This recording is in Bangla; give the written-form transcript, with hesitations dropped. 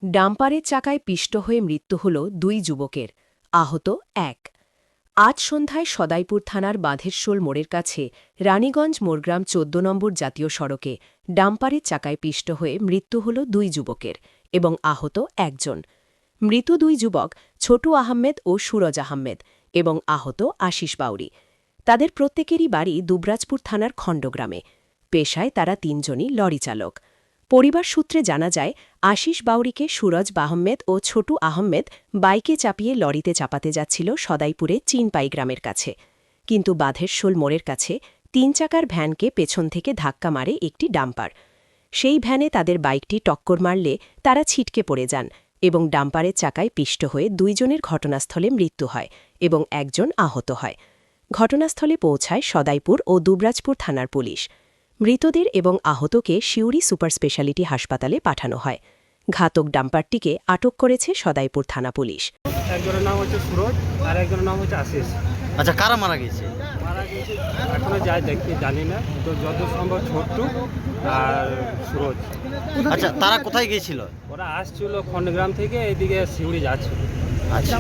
ডাম্পারের চাকায় পিষ্ট হয়ে মৃত্যু হল ২ যুবকের, আহত ১। আজ সন্ধ্যায় সদাইপুর থানার বাঁধেরশোল মোড়ের কাছে রানীগঞ্জ মোরগ্রাম ১৪ নম্বর জাতীয় সড়কে ডাম্পারের চাকায় পিষ্ট হয়ে মৃত্যু হল ২ যুবকের এবং আহত ১ জন। মৃত ২ যুবক ছোটু আহমেদ ও সুরজ আহমেদ এবং আহত আশিস বাউরি। তাদের প্রত্যেকেরই বাড়ি দুবরাজপুর থানার খণ্ডগ্রামে। পেশায় তারা ৩ জনই লরি চালক। পরিবার সূত্রে জানা যায়, আশিস বাউরিকে সুরজ আহমেদ ও ছোটু আহমেদ বাইকে চাপিয়ে লরিতে চাপাতে যাচ্ছিল সদাইপুরে চিনপাই গ্রামের কাছে। কিন্তু বাঁধেরশোল মোড়ের কাছে ৩ চাকার ভ্যানকে পেছন থেকে ধাক্কা মারে একটি ডাম্পার। সেই ভ্যানে তাদের বাইকটি টক্কর মারলে তারা ছিটকে পড়ে যান এবং ডাম্পারের চাকায় পিষ্ট হয়ে ২ জনের ঘটনাস্থলে মৃত্যু হয় এবং ১ জন আহত হয়। ঘটনাস্থলে পৌঁছায় সদাইপুর ও দুবরাজপুর থানার পুলিশ। মৃতদের এবং আহতকে সিউড়ি সুপার স্পেশালিটি হাসপাতালে পাঠানো হয়। ঘাতক ডাম্পারটিকে আটক করেছে সদাইপুর থানা পুলিশ। একজনের নাম হচ্ছে সুরজ আর একজনের নাম হচ্ছে আশিস। আচ্ছা, কারা মারা গেছে? মারা গেছে এখনো যাই দেখি জানি না, তো যত সম্ভব ছোট্টু আর সুরজ। আচ্ছা, তারা কোথায় গিয়েছিল? ওরা আসছিল খণ্ডগ্রাম থেকে এইদিকে সিউড়ি যাচ্ছিল। আচ্ছা।